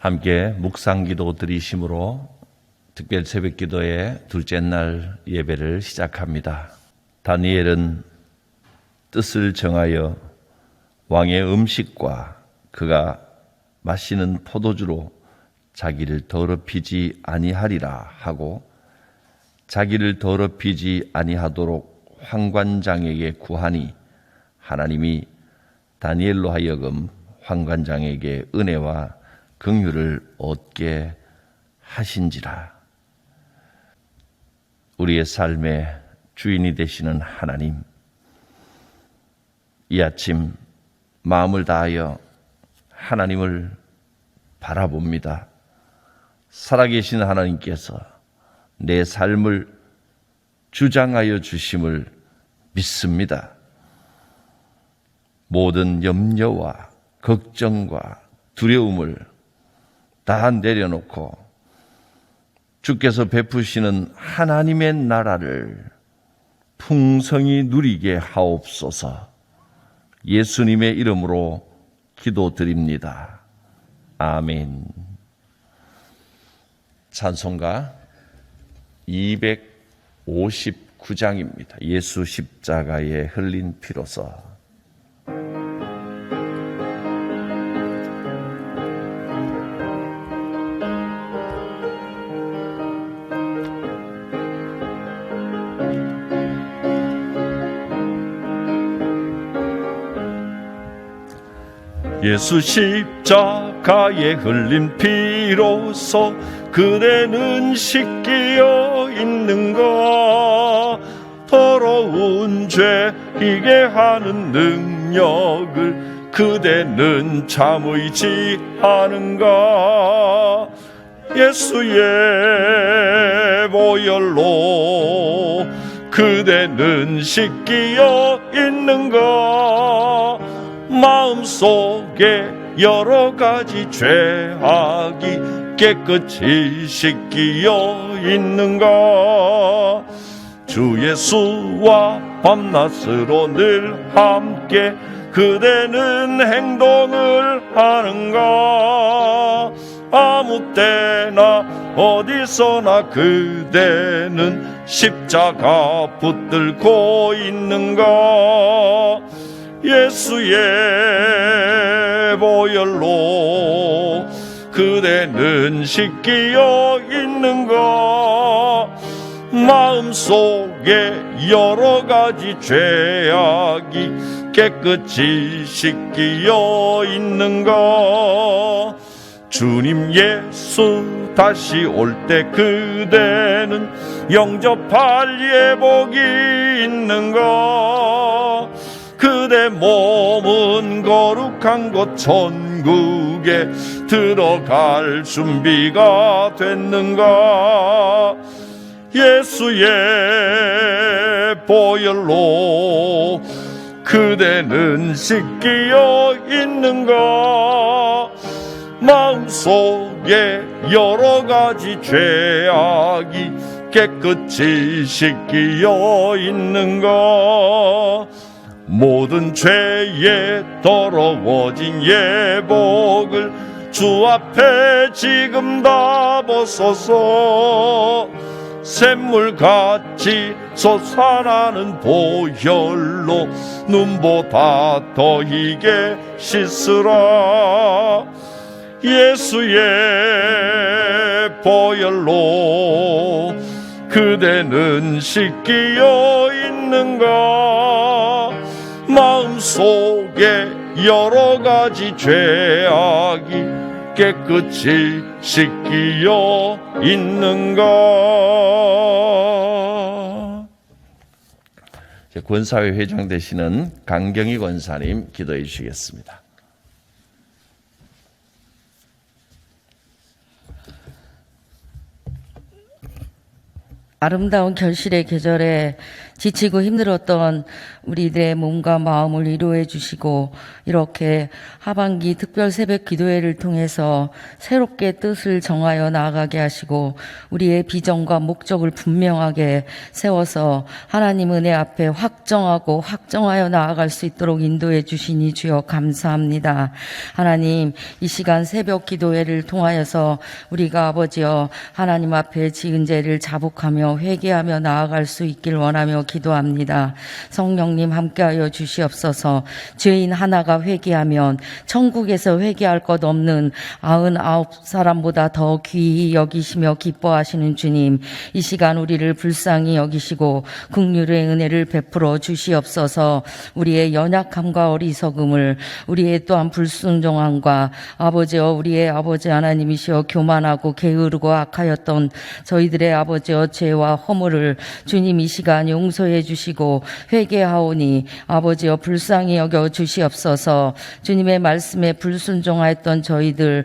함께 묵상기도 드리심으로 특별 새벽기도의 둘째 날 예배를 시작합니다. 다니엘은 뜻을 정하여 왕의 음식과 그가 마시는 포도주로 자기를 더럽히지 아니하리라 하고 자기를 더럽히지 아니하도록 환관장에게 구하니 하나님이 다니엘로 하여금 환관장에게 은혜와 긍휼을 얻게 하신지라. 우리의 삶의 주인이 되시는 하나님, 이 아침 마음을 다하여 하나님을 바라봅니다. 살아계신 하나님께서 내 삶을 주장하여 주심을 믿습니다. 모든 염려와 걱정과 두려움을 다 내려놓고 주께서 베푸시는 하나님의 나라를 풍성히 누리게 하옵소서. 예수님의 이름으로 기도드립니다. 아멘. 찬송가 259장입니다. 예수 십자가에 흘린 피로서. 예수 십자가에 흘린 피로서 그대는 씻기어 있는가? 더러운 죄 희게 하는 능력을 그대는 참으지 않은가? 예수의 보혈로 그대는 씻기어 있는가? 마음속에 여러 가지 죄악이 깨끗이 씻기어 있는가? 주 예수와 밤낮으로 늘 함께 그대는 행동을 하는가? 아무 때나 어디서나 그대는 십자가 붙들고 있는가? 예수의 보혈로 그대는 씻기어 있는가? 마음속에 여러 가지 죄악이 깨끗이 씻기어 있는가? 주님 예수 다시 올 때 그대는 영접할 예복이 있는가? 그대 몸은 거룩한 곳 천국에 들어갈 준비가 됐는가? 예수의 보혈로 그대는 씻기어 있는가? 마음속에 여러 가지 죄악이 깨끗이 씻기어 있는가? 모든 죄에 더러워진 예복을 주 앞에 지금 다 벗어서 샘물같이 솟아나는 보혈로 눈보다 더 희게 씻으라. 예수의 보혈로 그대는 씻기어 있는가? 마음속에 여러 가지 죄악이 깨끗이 씻기어 있는가? 권사회 회장 되시는 강경희 권사님 기도해 주시겠습니다. 아름다운 결실의 계절에 지치고 힘들었던 우리들의 몸과 마음을 위로해 주시고 이렇게 하반기 특별 새벽 기도회를 통해서 새롭게 뜻을 정하여 나아가게 하시고 우리의 비전과 목적을 분명하게 세워서 하나님 은혜 앞에 확정하고 확정하여 나아갈 수 있도록 인도해 주시니 주여 감사합니다. 하나님, 이 시간 새벽 기도회를 통하여서 우리가 아버지여 하나님 앞에 지은 죄를 자복하며 회개하며 나아갈 수 있길 원하며 기도합니다. 성령님 함께하여 주시옵소서. 죄인 하나가 회개하면 천국에서 회개할 것 없는 99사람보다 더 귀히 여기시며 기뻐하시는 주님, 이 시간 우리를 불쌍히 여기시고 긍휼의 은혜를 베풀어 주시옵소서. 우리의 연약함과 어리석음을, 우리의 또한 불순종함과 아버지여 우리의 아버지 하나님이시여 교만하고 게으르고 악하였던 저희들의 아버지여 죄와 허물을 주님 이 시간 용서해 주시고 회개하오니 아버지여 불쌍히 여겨 주시옵소서. 주님의 말씀에 불순종하였던 저희들의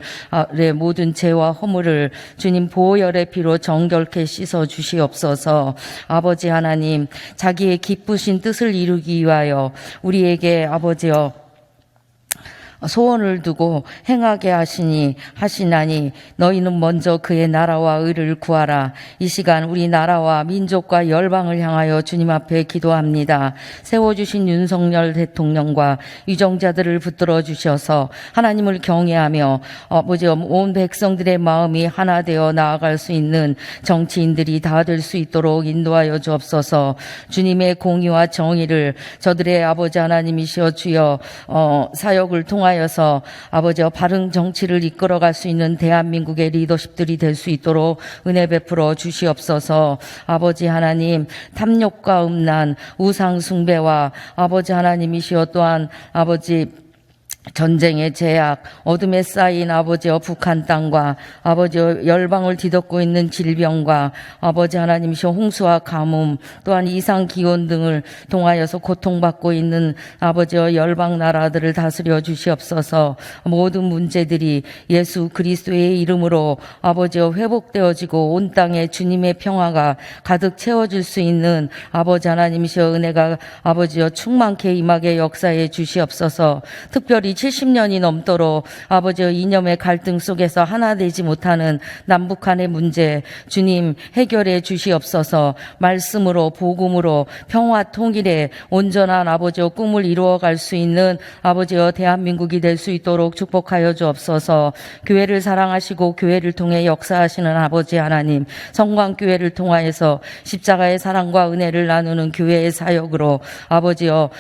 모든 죄와 허물을 주님 보혈의 피로 정결케 씻어 주시옵소서. 아버지 하나님, 자기의 기쁘신 뜻을 이루기 위하여 우리에게 아버지여 소원을 두고 행하게 하시나니 너희는 먼저 그의 나라와 의를 구하라. 이 시간 우리 나라와 민족과 열방을 향하여 주님 앞에 기도합니다. 세워주신 윤석열 대통령과 유정자들을 붙들어 주셔서 하나님을 경외하며 아버지 온 백성들의 마음이 하나 되어 나아갈 수 있는 정치인들이 다 될 수 있도록 인도하여 주옵소서. 주님의 공의와 정의를 저들의 아버지 하나님이시여 주여 사역을 통하여서 아버지와 바른 정치를 이끌어갈 수 있는 대한민국의 리더십들이 될 수 있도록 은혜 베풀어 주시옵소서. 아버지 하나님, 탐욕과 음란, 우상 숭배와 아버지 하나님이시여 또한 아버지 전쟁의 제약, 어둠에 쌓인 아버지여 북한 땅과 아버지여 열방을 뒤덮고 있는 질병과 아버지 하나님이시여 홍수와 가뭄, 또한 이상 기온 등을 통하여서 고통받고 있는 아버지여 열방 나라들을 다스려 주시옵소서. 모든 문제들이 예수 그리스도의 이름으로 아버지여 회복되어지고 온 땅에 주님의 평화가 가득 채워질 수 있는 아버지 하나님이시여 은혜가 아버지여 충만케 임하게 역사해 주시옵소서. 특별히 70년이 넘도록 아버지의 이념의 갈등 속에서 하나 되지 못하는 남북한의 문제 주님 해결해 주시옵소서. 말씀으로 복음으로 평화 통일의 온전한 아버지의 꿈을 이루어갈 수 있는 아버지의 대한민국이 될 수 있도록 축복하여 주옵소서. 교회를 사랑하시고 교회를 통해 역사하시는 아버지 하나님, 성광교회를 통하여서 십자가의 사랑과 은혜를 나누는 교회의 사역으로 아버지여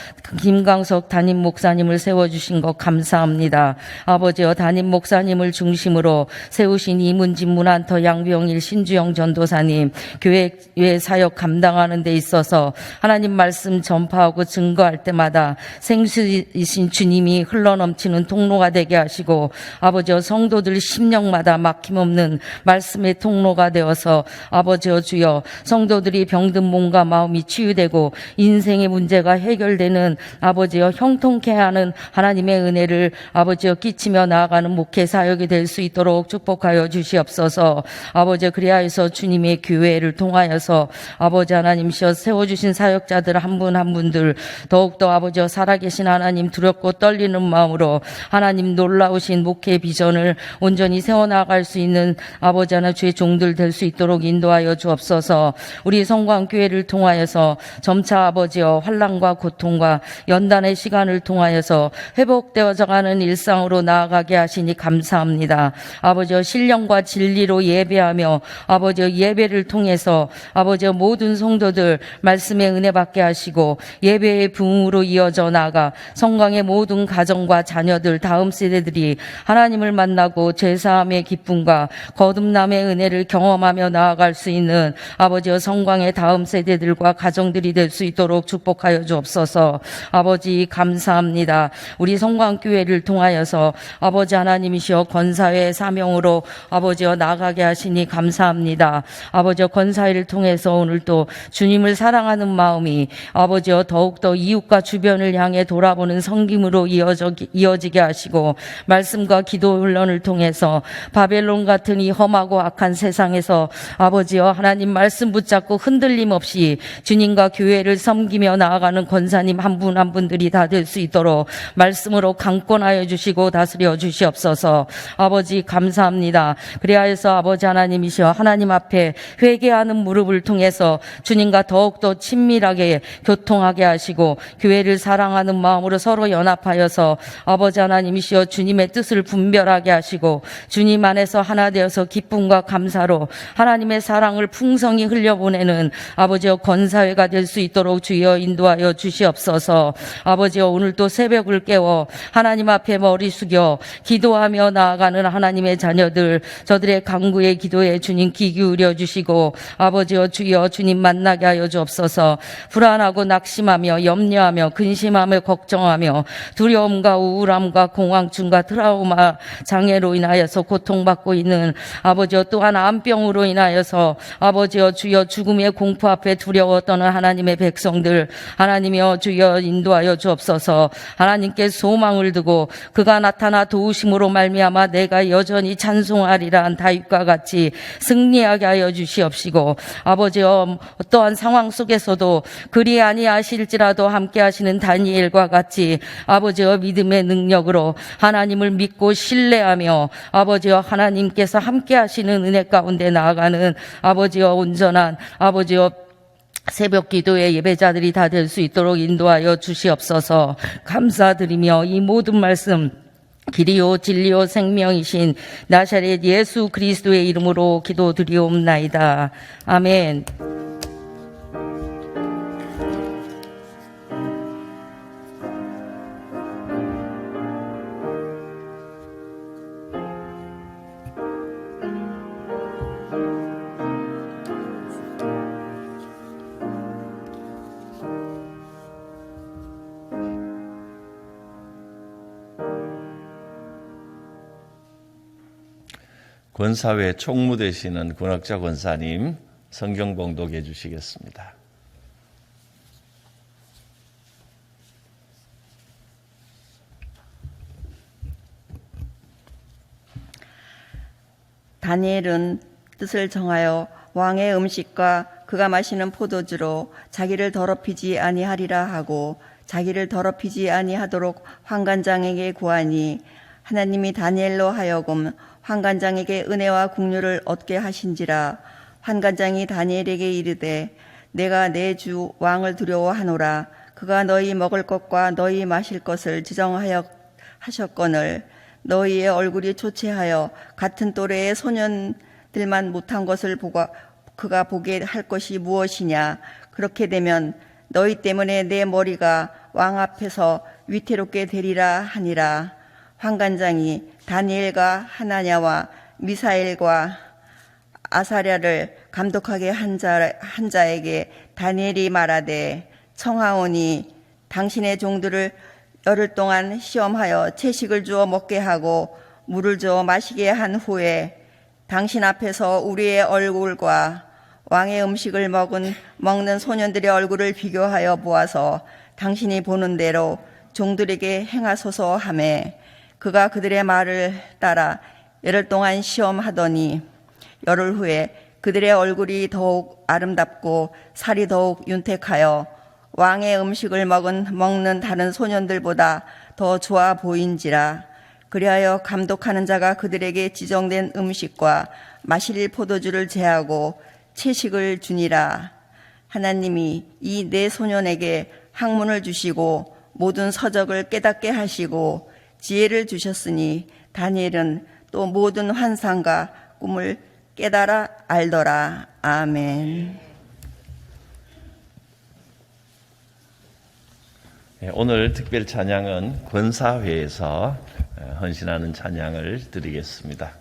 김광석 담임 목사님을 세워주신 것 감사합니다. 아버지여 담임 목사님을 중심으로 세우신 이문진 문한터 양병일 신주영 전도사님 교회의 사역 감당하는 데 있어서 하나님 말씀 전파하고 증거할 때마다 생수이신 주님이 흘러넘치는 통로가 되게 하시고 아버지여 성도들 심령마다 막힘없는 말씀의 통로가 되어서 아버지여 주여 성도들이 병든 몸과 마음이 치유되고 인생의 문제가 해결되는 아버지여 형통케 하는 하나님의 은혜를 아버지여 끼치며 나아가는 목회 사역이 될 수 있도록 축복하여 주시옵소서. 아버지여 그리하여서 주님의 교회를 통하여서 아버지 하나님이시여 세워주신 사역자들 한 분 한 분들 더욱더 아버지여 살아계신 하나님 두렵고 떨리는 마음으로 하나님 놀라우신 목회 비전을 온전히 세워나갈 수 있는 아버지 하나 주의 종들 될 수 있도록 인도하여 주옵소서. 우리 성광교회를 통하여서 점차 아버지여 환난과 고통과 연단의 시간을 통하여서 회복되어져가는 일상으로 나아가게 하시니 감사합니다. 아버지여 신령과 진리로 예배하며 아버지여 예배를 통해서 아버지여 모든 성도들 말씀의 은혜 받게 하시고 예배의 부흥으로 이어져 나가 성광의 모든 가정과 자녀들 다음 세대들이 하나님을 만나고 죄사함의 기쁨과 거듭남의 은혜를 경험하며 나아갈 수 있는 아버지여 성광의 다음 세대들과 가정들이 될 수 있도록 축복하여 주옵소서. 아버지 감사합니다. 우리 성광 평강교회를 통하여서 아버지 하나님이시여 권사회 사명으로 아버지여 나아가게 하시니 감사합니다. 아버지여 권사회를 통해서 오늘 또 주님을 사랑하는 마음이 아버지여 더욱더 이웃과 주변을 향해 돌아보는 섬김으로 이어지게 하시고 말씀과 기도 훈련을 통해서 바벨론 같은 이 험하고 악한 세상에서 아버지여 하나님 말씀 붙잡고 흔들림 없이 주님과 교회를 섬기며 나아가는 권사님 한 분 한 분들이 다 될 수 있도록 말씀으로 강권하여 주시고 다스려 주시옵소서. 아버지 감사합니다. 그리하여서 아버지 하나님이시여 하나님 앞에 회개하는 무릎을 통해서 주님과 더욱더 친밀하게 교통하게 하시고 교회를 사랑하는 마음으로 서로 연합하여서 아버지 하나님이시여 주님의 뜻을 분별하게 하시고 주님 안에서 하나 되어서 기쁨과 감사로 하나님의 사랑을 풍성히 흘려보내는 아버지여 권사회가 될 수 있도록 주여 인도하여 주시옵소서. 아버지여 오늘 또 새벽을 깨워 하나님 앞에 머리 숙여 기도하며 나아가는 하나님의 자녀들 저들의 간구의 기도에 주님 귀 기울여 주시고 아버지여 주여 주님 만나게 하여 주옵소서. 불안하고 낙심하며 염려하며 근심하며 걱정하며 두려움과 우울함과 공황증과 트라우마 장애로 인하여서 고통받고 있는 아버지여 또한 암병으로 인하여서 아버지여 주여 죽음의 공포 앞에 두려워 떠는 하나님의 백성들 하나님이여 주여 인도하여 주옵소서. 하나님께 소망을 두고 그가 나타나 도우심으로 말미암아 내가 여전히 찬송하리라 한 다윗과 같이 승리하게 하여 주시옵시고 아버지여 어떠한 상황 속에서도 그리 아니하실지라도 함께 하시는 다니엘과 같이 아버지여 믿음의 능력으로 하나님을 믿고 신뢰하며 아버지여 하나님께서 함께 하시는 은혜 가운데 나아가는 아버지여 온전한 아버지여 새벽 기도의 예배자들이 다 될 수 있도록 인도하여 주시옵소서. 감사드리며 이 모든 말씀 길이요 진리요 생명이신 나사렛 예수 그리스도의 이름으로 기도드리옵나이다. 아멘. 권사회 총무 되시는 권학자 권사님 성경 봉독해 주시겠습니다. 다니엘은 뜻을 정하여 왕의 음식과 그가 마시는 포도주로 자기를 더럽히지 아니하리라 하고 자기를 더럽히지 아니하도록 환관장에게 구하니 하나님이 다니엘로 하여금 환관장에게 은혜와 국류를 얻게 하신지라. 환관장이 다니엘에게 이르되 내가 내 주 왕을 두려워하노라. 그가 너희 먹을 것과 너희 마실 것을 지정하여 하셨거늘 너희의 얼굴이 초췌하여 같은 또래의 소년들만 못한 것을 그가 보게 할 것이 무엇이냐. 그렇게 되면 너희 때문에 내 머리가 왕 앞에서 위태롭게 되리라 하니라. 환관장이 다니엘과 하나냐와 미사엘과 아사랴를 감독하게 한 자에게 다니엘이 말하되 청하오니 당신의 종들을 열흘 동안 시험하여 채식을 주어 먹게 하고 물을 주어 마시게 한 후에 당신 앞에서 우리의 얼굴과 왕의 음식을 먹는 소년들의 얼굴을 비교하여 보아서 당신이 보는 대로 종들에게 행하소서 하매 그가 그들의 말을 따라 열흘 동안 시험하더니 열흘 후에 그들의 얼굴이 더욱 아름답고 살이 더욱 윤택하여 왕의 음식을 먹는 다른 소년들보다 더 좋아 보인지라. 그리하여 감독하는 자가 그들에게 지정된 음식과 마실 포도주를 제하고 채식을 주니라. 하나님이 이 네 소년에게 학문을 주시고 모든 서적을 깨닫게 하시고 지혜를 주셨으니 다니엘은 또 모든 환상과 꿈을 깨달아 알더라. 아멘. 오늘 특별 찬양은 권사회에서 헌신하는 찬양을 드리겠습니다.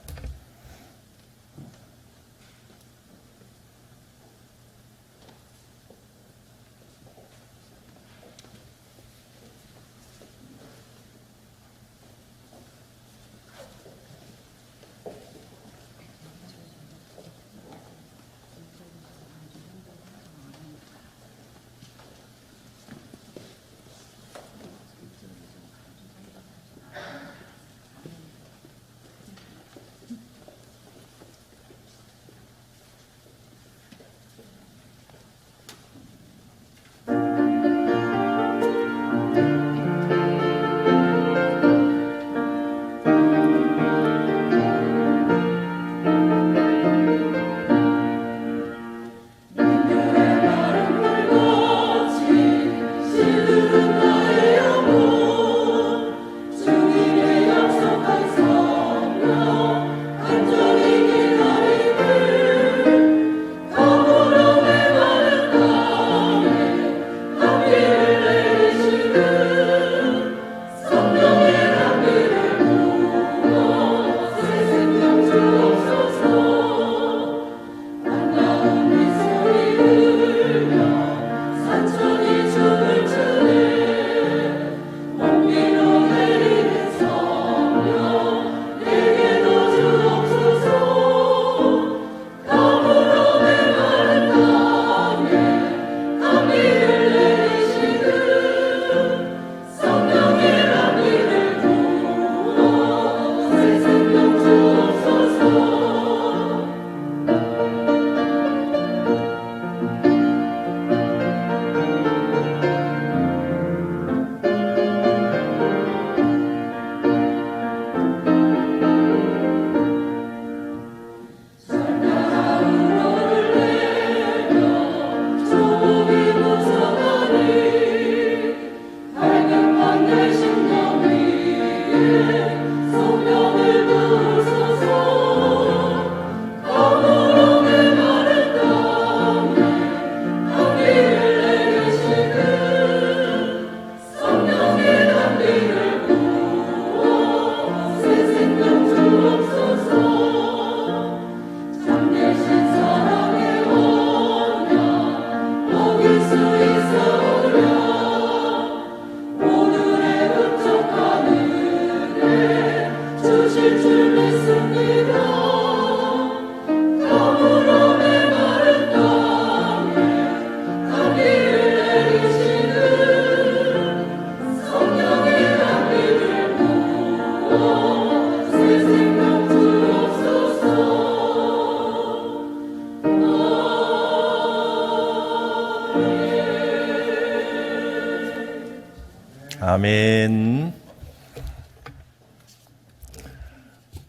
아멘.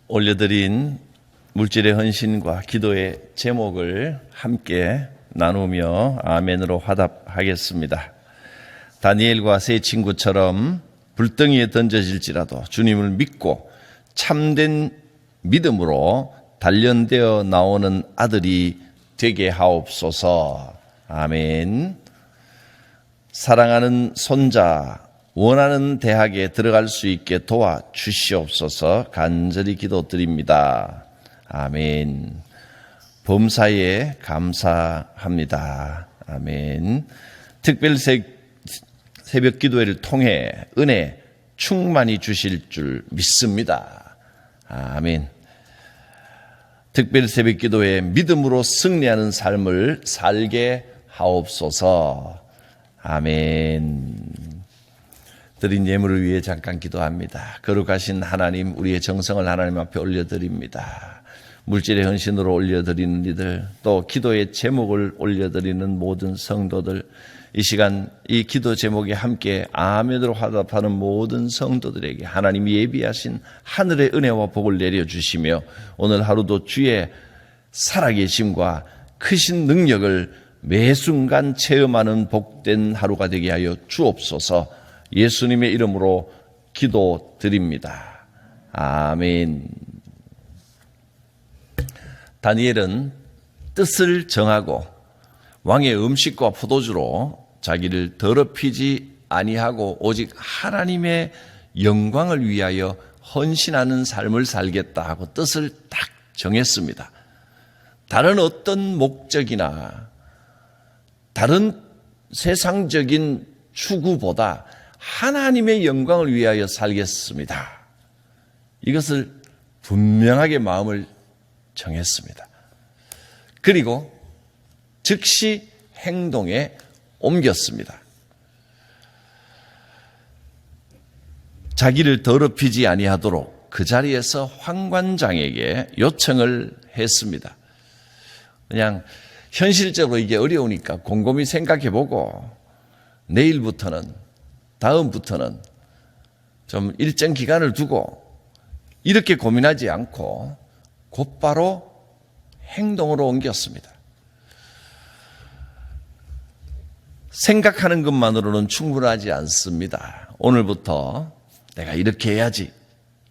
올려드린 물질의 헌신과 기도의 제목을 함께 나누며 아멘으로 화답하겠습니다. 다니엘과 세 친구처럼 불덩이에 던져질지라도 주님을 믿고 참된 믿음으로 단련되어 나오는 아들이 되게 하옵소서. 아멘. 사랑하는 손자, 원하는 대학에 들어갈 수 있게 도와주시옵소서 간절히 기도드립니다. 아멘. 범사에 감사합니다. 아멘. 특별 새벽 기도회를 통해 은혜 충만히 주실 줄 믿습니다. 아멘. 특별 새벽 기도회 믿음으로 승리하는 삶을 살게 하옵소서. 아멘. 드린 예물을 위해 잠깐 기도합니다. 거룩하신 하나님, 우리의 정성을 하나님 앞에 올려드립니다. 물질의 헌신으로 올려드리는 이들, 또 기도의 제목을 올려드리는 모든 성도들, 이 시간 이 기도 제목에 함께 아멘으로 화답하는 모든 성도들에게 하나님이 예비하신 하늘의 은혜와 복을 내려주시며 오늘 하루도 주의 살아계심과 크신 능력을 매 순간 체험하는 복된 하루가 되게 하여 주옵소서. 예수님의 이름으로 기도드립니다. 아멘. 다니엘은 뜻을 정하고 왕의 음식과 포도주로 자기를 더럽히지 아니하고 오직 하나님의 영광을 위하여 헌신하는 삶을 살겠다 하고 뜻을 딱 정했습니다. 다른 어떤 목적이나 다른 세상적인 추구보다 하나님의 영광을 위하여 살겠습니다. 이것을 분명하게 마음을 정했습니다. 그리고 즉시 행동에 옮겼습니다. 자기를 더럽히지 아니하도록 그 자리에서 황관장에게 요청을 했습니다. 그냥 현실적으로 이게 어려우니까 곰곰이 생각해보고 내일부터는, 다음부터는 좀 일정 기간을 두고 이렇게 고민하지 않고 곧바로 행동으로 옮겼습니다. 생각하는 것만으로는 충분하지 않습니다. 오늘부터 내가 이렇게 해야지.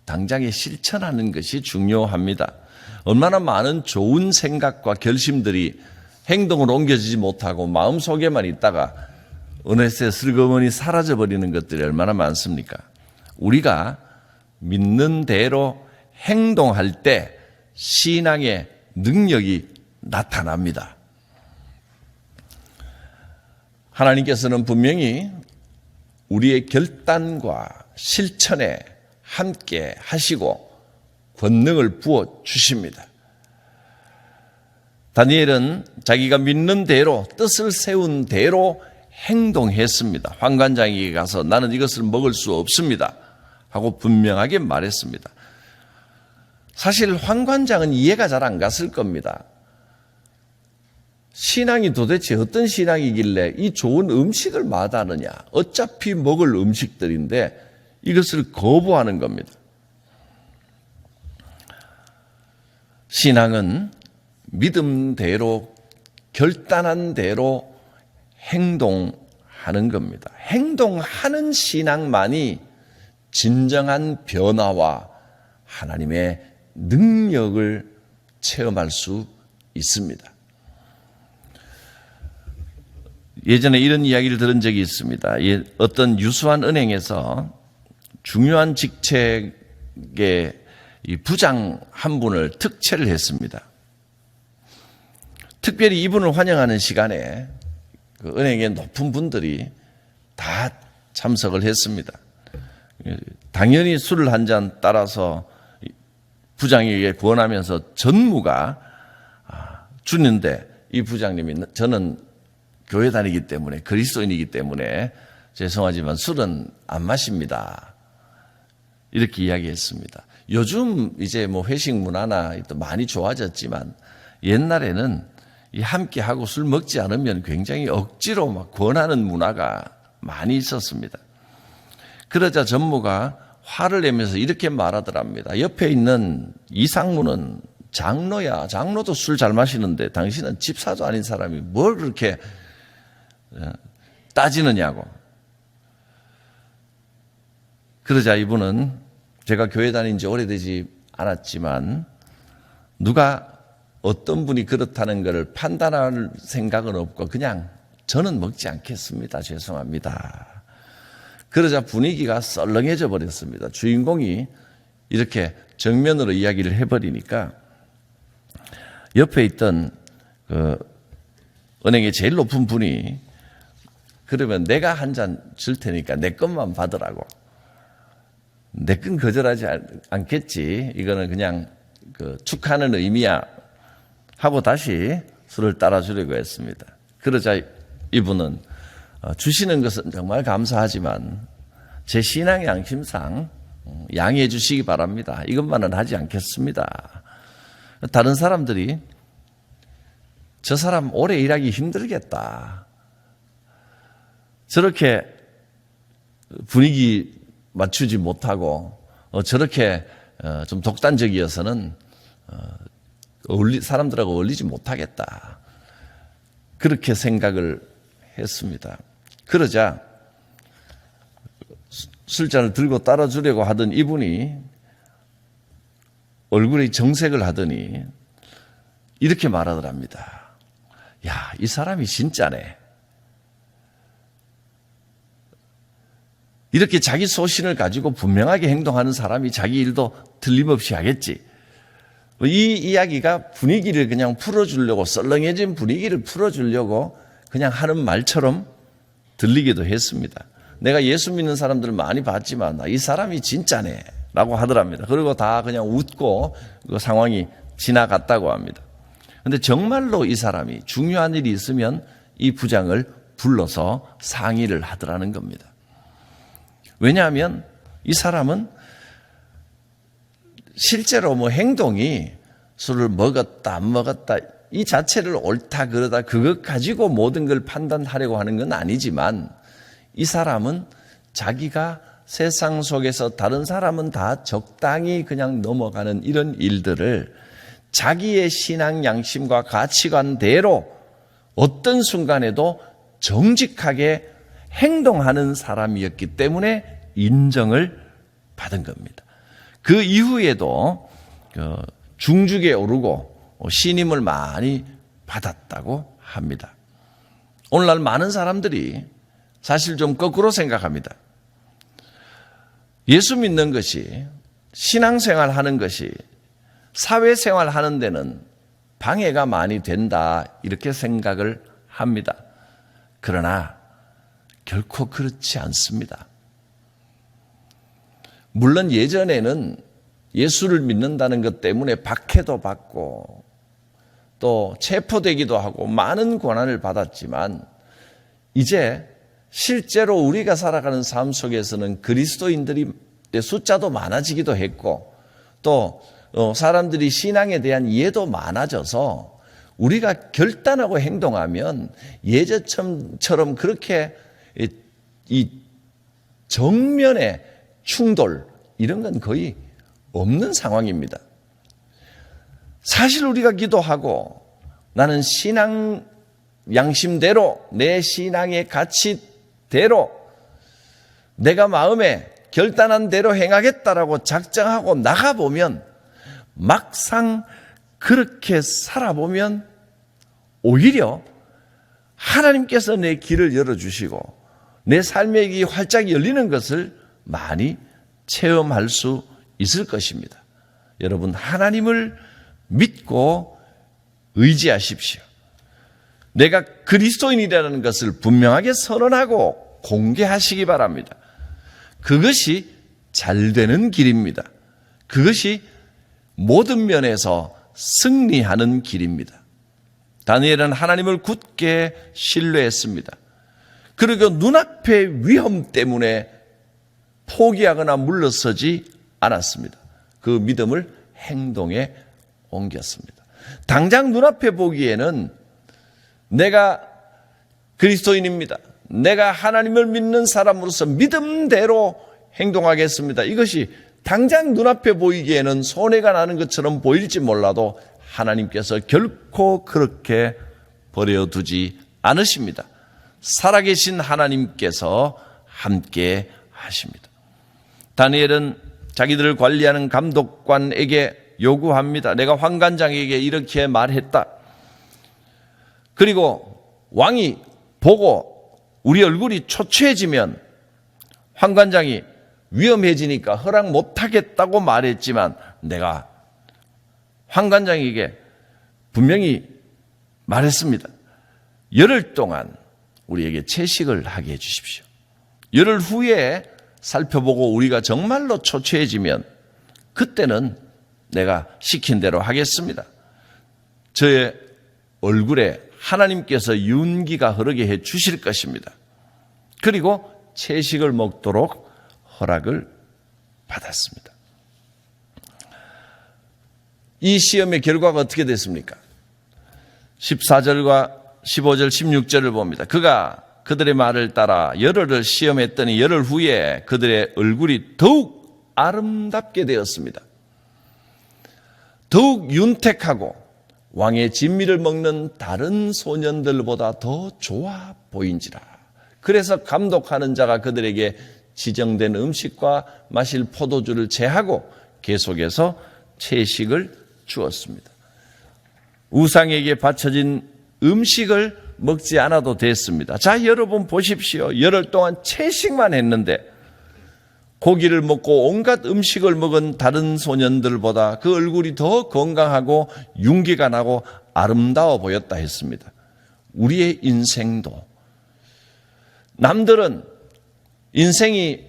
당장에 실천하는 것이 중요합니다. 얼마나 많은 좋은 생각과 결심들이 행동으로 옮겨지지 못하고 마음속에만 있다가 어느새 슬그머니 사라져버리는 것들이 얼마나 많습니까? 우리가 믿는 대로 행동할 때 신앙의 능력이 나타납니다. 하나님께서는 분명히 우리의 결단과 실천에 함께 하시고 권능을 부어 주십니다. 다니엘은 자기가 믿는 대로, 뜻을 세운 대로 행동했습니다. 황관장에게 가서 나는 이것을 먹을 수 없습니다 하고 분명하게 말했습니다. 사실 황관장은 이해가 잘 안 갔을 겁니다. 신앙이 도대체 어떤 신앙이길래 이 좋은 음식을 마다하느냐. 어차피 먹을 음식들인데 이것을 거부하는 겁니다. 신앙은 믿음대로, 결단한 대로 행동하는 겁니다. 행동하는 신앙만이 진정한 변화와 하나님의 능력을 체험할 수 있습니다. 예전에 이런 이야기를 들은 적이 있습니다. 어떤 유수한 은행에서 중요한 직책의 이 부장 한 분을 특채를 했습니다. 특별히 이분을 환영하는 시간에 그 은행의 높은 분들이 다 참석을 했습니다. 당연히 술을 한 잔 따라서 부장에게 권하면서 전무가 주는데 이 부장님이 저는 교회 다니기 때문에 그리스도인이기 때문에 죄송하지만 술은 안 마십니다. 이렇게 이야기했습니다. 요즘 이제 뭐 회식 문화나 또 많이 좋아졌지만 옛날에는 이 함께 하고 술 먹지 않으면 굉장히 억지로 막 권하는 문화가 많이 있었습니다. 그러자 전무가 화를 내면서 이렇게 말하더랍니다. 옆에 있는 이상무는 장로야. 장로도 술 잘 마시는데 당신은 집사도 아닌 사람이 뭘 그렇게 따지느냐고. 그러자 이분은 제가 교회 다닌 지 오래되지 않았지만 누가 어떤 분이 그렇다는 것을 판단할 생각은 없고 그냥 저는 먹지 않겠습니다. 죄송합니다. 그러자 분위기가 썰렁해져 버렸습니다. 주인공이 이렇게 정면으로 이야기를 해버리니까 옆에 있던 그 은행의 제일 높은 분이 그러면 내가 한 잔 줄 테니까 내 것만 받으라고. 내 건 거절하지 않겠지. 이거는 그냥 그 축하하는 의미야. 하고 다시 술을 따라주려고 했습니다. 그러자 이분은 주시는 것은 정말 감사하지만 제 신앙 양심상 양해해 주시기 바랍니다. 이것만은 하지 않겠습니다. 다른 사람들이 저 사람 오래 일하기 힘들겠다. 저렇게 분위기 맞추지 못하고 저렇게 좀 독단적이어서는 사람들하고 어울리지 못하겠다. 그렇게 생각을 했습니다. 그러자 술잔을 들고 따라주려고 하던 이분이 얼굴에 정색을 하더니 이렇게 말하더랍니다. 야, 이 사람이 진짜네. 이렇게 자기 소신을 가지고 분명하게 행동하는 사람이 자기 일도 틀림없이 하겠지. 이 이야기가 분위기를 그냥 풀어주려고, 썰렁해진 분위기를 풀어주려고 그냥 하는 말처럼 들리기도 했습니다. 내가 예수 믿는 사람들을 많이 봤지만 이 사람이 진짜네 라고 하더랍니다. 그리고 다 그냥 웃고 그 상황이 지나갔다고 합니다. 그런데 정말로 이 사람이 중요한 일이 있으면 이 부장을 불러서 상의를 하더라는 겁니다. 왜냐하면 이 사람은 실제로 뭐 행동이 술을 먹었다 안 먹었다 이 자체를 옳다 그러다 그것 가지고 모든 걸 판단하려고 하는 건 아니지만 이 사람은 자기가 세상 속에서 다른 사람은 다 적당히 그냥 넘어가는 이런 일들을 자기의 신앙 양심과 가치관대로 어떤 순간에도 정직하게 행동하는 사람이었기 때문에 인정을 받은 겁니다. 그 이후에도 중직에 오르고 신임을 많이 받았다고 합니다. 오늘날 많은 사람들이 사실 좀 거꾸로 생각합니다. 예수 믿는 것이, 신앙생활 하는 것이 사회생활 하는 데는 방해가 많이 된다 이렇게 생각을 합니다. 그러나 결코 그렇지 않습니다. 물론 예전에는 예수를 믿는다는 것 때문에 박해도 받고 또 체포되기도 하고 많은 고난을 받았지만 이제 실제로 우리가 살아가는 삶 속에서는 그리스도인들이 숫자도 많아지기도 했고 또 사람들이 신앙에 대한 이해도 많아져서 우리가 결단하고 행동하면 예전처럼 그렇게 이 정면의 충돌 이런 건 거의 없는 상황입니다. 사실 우리가 기도하고 나는 신앙 양심대로 내 신앙의 가치대로 내가 마음에 결단한 대로 행하겠다라고 작정하고 나가보면 막상 그렇게 살아보면 오히려 하나님께서 내 길을 열어주시고 내 삶의 길이 활짝 열리는 것을 많이 체험할 수 있을 것입니다. 여러분 하나님을 믿고 의지하십시오. 내가 그리스도인이라는 것을 분명하게 선언하고 공개하시기 바랍니다. 그것이 잘 되는 길입니다. 그것이 모든 면에서 승리하는 길입니다. 다니엘은 하나님을 굳게 신뢰했습니다. 그리고 눈앞의 위험 때문에 포기하거나 물러서지 않았습니다. 그 믿음을 행동에 옮겼습니다. 당장 눈앞에 보기에는 내가 그리스도인입니다. 내가 하나님을 믿는 사람으로서 믿음대로 행동하겠습니다. 이것이 당장 눈앞에 보이기에는 손해가 나는 것처럼 보일지 몰라도 하나님께서 결코 그렇게 버려두지 않으십니다. 살아계신 하나님께서 함께 하십니다. 다니엘은 자기들을 관리하는 감독관에게 요구합니다. 내가 환관장에게 이렇게 말했다. 그리고 왕이 보고 우리 얼굴이 초췌해지면 환관장이 위험해지니까 허락 못하겠다고 말했지만 내가 환관장에게 분명히 말했습니다. 열흘 동안 우리에게 채식을 하게 해주십시오. 열흘 후에 살펴보고 우리가 정말로 초췌해지면 그때는 내가 시킨 대로 하겠습니다. 저의 얼굴에 하나님께서 윤기가 흐르게 해 주실 것입니다. 그리고 채식을 먹도록 허락을 받았습니다. 이 시험의 결과가 어떻게 됐습니까? 14절과 15절, 16절을 봅니다. 그가 그들의 말을 따라 열흘을 시험했더니 열흘 후에 그들의 얼굴이 더욱 아름답게 되었습니다. 더욱 윤택하고 왕의 진미를 먹는 다른 소년들보다 더 좋아 보인지라. 그래서 감독하는 자가 그들에게 지정된 음식과 마실 포도주를 제하고 계속해서 채식을 주었습니다. 우상에게 바쳐진 음식을 먹지 않아도 됐습니다. 자, 여러분 보십시오. 열흘 동안 채식만 했는데 고기를 먹고 온갖 음식을 먹은 다른 소년들보다 그 얼굴이 더 건강하고 윤기가 나고 아름다워 보였다 했습니다. 우리의 인생도 남들은 인생이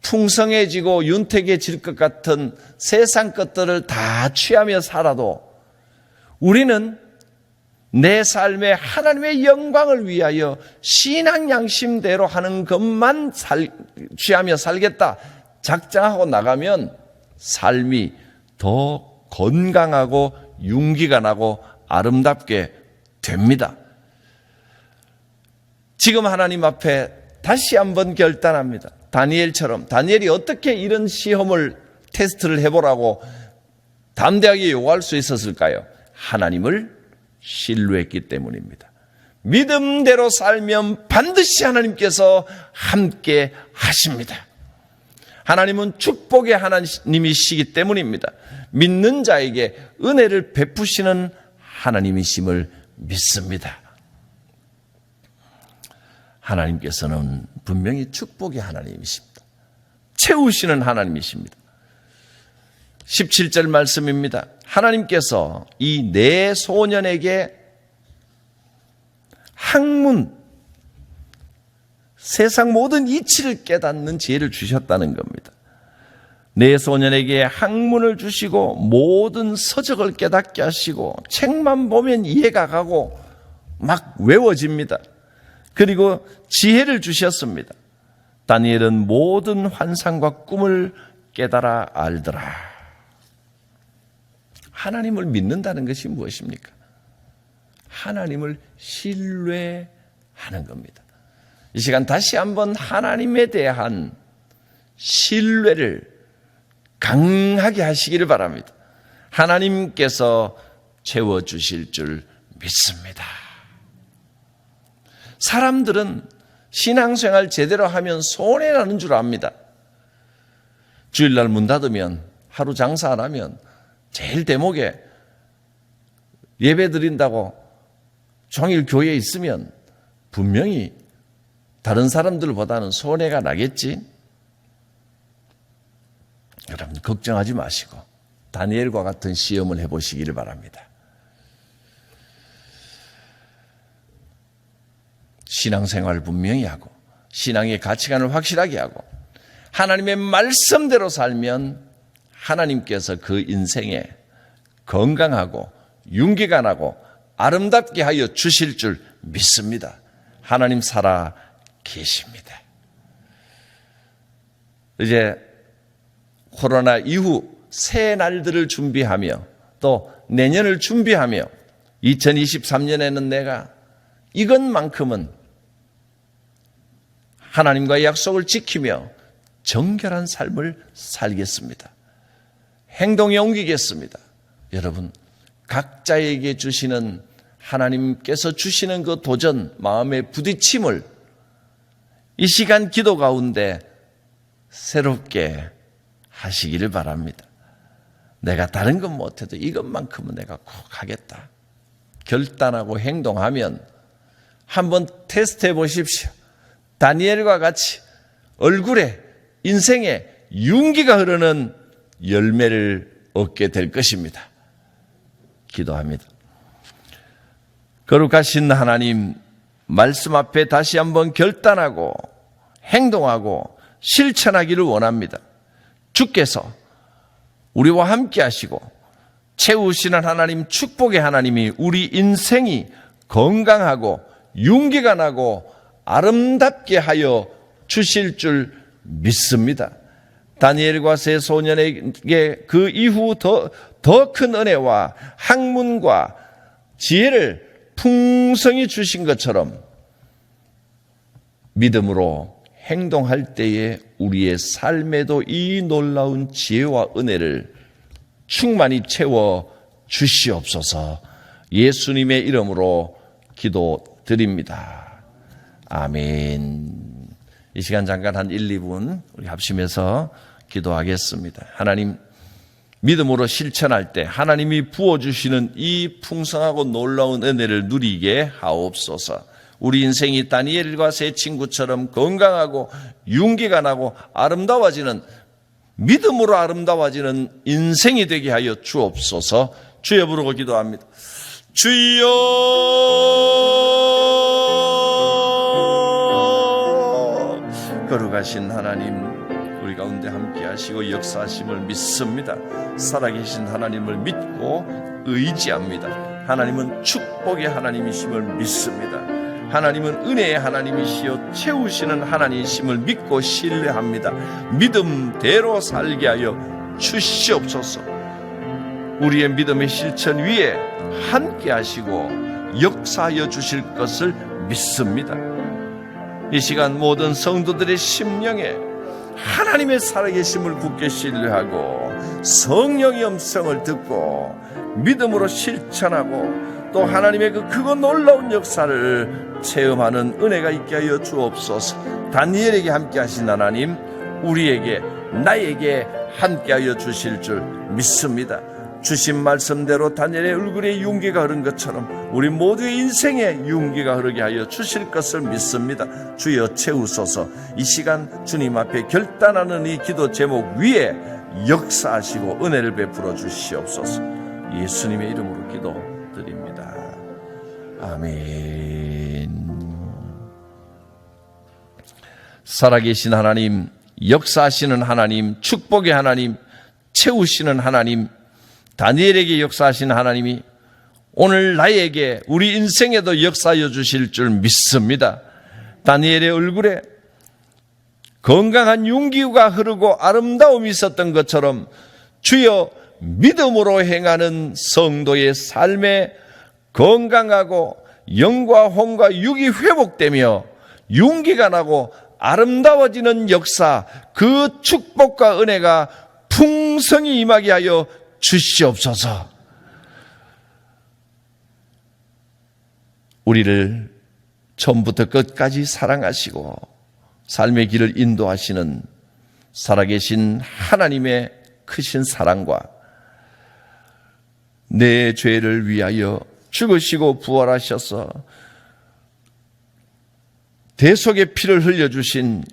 풍성해지고 윤택해질 것 같은 세상 것들을 다 취하며 살아도 우리는 내 삶에 하나님의 영광을 위하여 신앙 양심대로 하는 것만 취하며 살겠다 작정하고 나가면 삶이 더 건강하고 윤기가 나고 아름답게 됩니다. 지금 하나님 앞에 다시 한번 결단합니다. 다니엘처럼 다니엘이 어떻게 이런 시험을 테스트를 해보라고 담대하게 요구할 수 있었을까요? 하나님을 신뢰했기 때문입니다. 믿음대로 살면 반드시 하나님께서 함께 하십니다. 하나님은 축복의 하나님이시기 때문입니다. 믿는 자에게 은혜를 베푸시는 하나님이심을 믿습니다. 하나님께서는 분명히 축복의 하나님이십니다. 채우시는 하나님이십니다. 17절 말씀입니다. 하나님께서 이 네 소년에게 학문, 세상 모든 이치를 깨닫는 지혜를 주셨다는 겁니다. 네 소년에게 학문을 주시고 모든 서적을 깨닫게 하시고 책만 보면 이해가 가고 막 외워집니다. 그리고 지혜를 주셨습니다. 다니엘은 모든 환상과 꿈을 깨달아 알더라. 하나님을 믿는다는 것이 무엇입니까? 하나님을 신뢰하는 겁니다. 이 시간 다시 한번 하나님에 대한 신뢰를 강하게 하시기를 바랍니다. 하나님께서 채워주실 줄 믿습니다. 사람들은 신앙생활 제대로 하면 손해나는 줄 압니다. 주일날 문 닫으면 하루 장사 안 하면 제일 대목에 예배 드린다고 종일 교회에 있으면 분명히 다른 사람들보다는 손해가 나겠지. 여러분 걱정하지 마시고 다니엘과 같은 시험을 해보시기를 바랍니다. 신앙생활을 분명히 하고 신앙의 가치관을 확실하게 하고 하나님의 말씀대로 살면 하나님께서 그 인생에 건강하고 윤기가 나고 아름답게 하여 주실 줄 믿습니다. 하나님 살아 계십니다. 이제 코로나 이후 새 날들을 준비하며 또 내년을 준비하며 2023년에는 내가 이것만큼은 하나님과의 약속을 지키며 정결한 삶을 살겠습니다. 행동에 옮기겠습니다. 여러분, 각자에게 주시는 하나님께서 주시는 그 도전, 마음의 부딪힘을 이 시간 기도 가운데 새롭게 하시기를 바랍니다. 내가 다른 건 못해도 이것만큼은 내가 꼭 하겠다. 결단하고 행동하면 한번 테스트해 보십시오. 다니엘과 같이 얼굴에 인생에 윤기가 흐르는 열매를 얻게 될 것입니다. 기도합니다. 거룩하신 하나님, 말씀 앞에 다시 한번 결단하고 행동하고 실천하기를 원합니다. 주께서 우리와 함께 하시고 채우시는 하나님, 축복의 하나님이 우리 인생이 건강하고 윤기가 나고 아름답게 하여 주실 줄 믿습니다. 다니엘과 세 소년에게 그 이후 더 큰 은혜와 학문과 지혜를 풍성히 주신 것처럼 믿음으로 행동할 때에 우리의 삶에도 이 놀라운 지혜와 은혜를 충만히 채워 주시옵소서. 예수님의 이름으로 기도드립니다. 아멘. 이 시간 잠깐 한 1, 2분 우리 합심해서 기도하겠습니다. 하나님, 믿음으로 실천할 때 하나님이 부어주시는 이 풍성하고 놀라운 은혜를 누리게 하옵소서. 우리 인생이 다니엘과 세 친구처럼 건강하고 윤기가 나고 아름다워지는, 믿음으로 아름다워지는 인생이 되게 하여 주옵소서. 주여 부르고 기도합니다. 주여, 거룩하신 하나님, 우리 가운데 함께 하시고 역사하심을 믿습니다. 살아계신 하나님을 믿고 의지합니다. 하나님은 축복의 하나님이심을 믿습니다. 하나님은 은혜의 하나님이시여 채우시는 하나님이심을 믿고 신뢰합니다. 믿음대로 살게 하여 주시옵소서. 우리의 믿음의 실천 위에 함께 하시고 역사하여 주실 것을 믿습니다. 이 시간 모든 성도들의 심령에 하나님의 살아계심을 굳게 신뢰하고 성령의 음성을 듣고 믿음으로 실천하고 또 하나님의 그 크고 놀라운 역사를 체험하는 은혜가 있게 하여 주옵소서. 다니엘에게 함께 하신 하나님, 우리에게, 나에게 함께 하여 주실 줄 믿습니다. 주신 말씀대로 다니엘의 얼굴에 윤기가 흐른 것처럼 우리 모두의 인생에 윤기가 흐르게 하여 주실 것을 믿습니다. 주여 채우소서. 이 시간 주님 앞에 결단하는 이 기도 제목 위에 역사하시고 은혜를 베풀어 주시옵소서. 예수님의 이름으로 기도드립니다. 아멘. 살아계신 하나님, 역사하시는 하나님, 축복의 하나님, 채우시는 하나님, 다니엘에게 역사하신 하나님이 오늘 나에게, 우리 인생에도 역사하여 주실 줄 믿습니다. 다니엘의 얼굴에 건강한 윤기가 흐르고 아름다움이 있었던 것처럼 주여, 믿음으로 행하는 성도의 삶에 건강하고 영과 혼과 육이 회복되며 윤기가 나고 아름다워지는 역사, 그 축복과 은혜가 풍성히 임하게 하여 주시옵소서. 우리를 처음부터 끝까지 사랑하시고 삶의 길을 인도하시는 살아계신 하나님의 크신 사랑과 내 죄를 위하여 죽으시고 부활하셔서 대속의 피를 흘려주신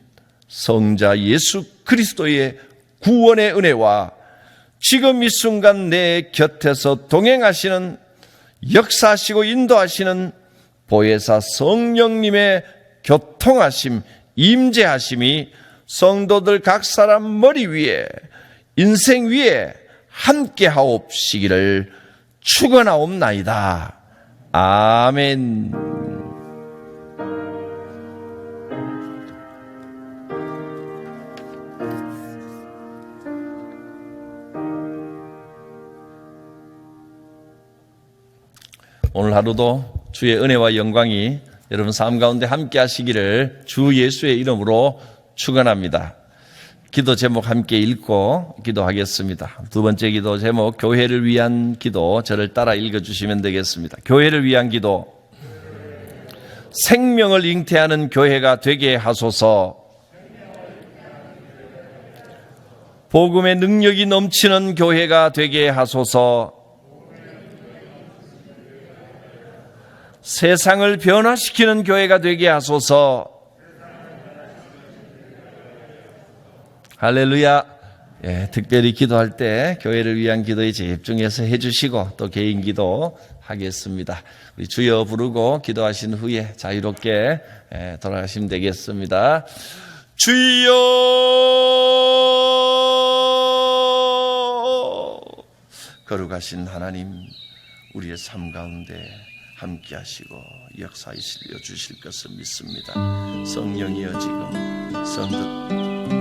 성자 예수 그리스도의 구원의 은혜와 지금 이 순간 내 곁에서 동행하시는, 역사하시고 인도하시는 보혜사 성령님의 교통하심, 임재하심이 성도들 각 사람 머리 위에, 인생 위에 함께 하옵시기를 축원하옵나이다. 아멘. 오늘 하루도 주의 은혜와 영광이 여러분 삶 가운데 함께 하시기를 주 예수의 이름으로 축원합니다. 기도 제목 함께 읽고 기도하겠습니다. 두 번째 기도 제목, 교회를 위한 기도. 저를 따라 읽어주시면 되겠습니다. 교회를 위한 기도. 생명을 잉태하는 교회가 되게 하소서. 복음의 능력이 넘치는 교회가 되게 하소서. 세상을 변화시키는 교회가 되게 하소서. 할렐루야. 예, 특별히 기도할 때 교회를 위한 기도에 집중해서 해주시고 또 개인 기도 하겠습니다. 우리 주여 부르고 기도하신 후에 자유롭게 돌아가시면 되겠습니다. 주여, 거룩하신 하나님, 우리의 삶 가운데 함께 하시고 역사하시려 주실 것을 믿습니다. 성령이여 지금 성도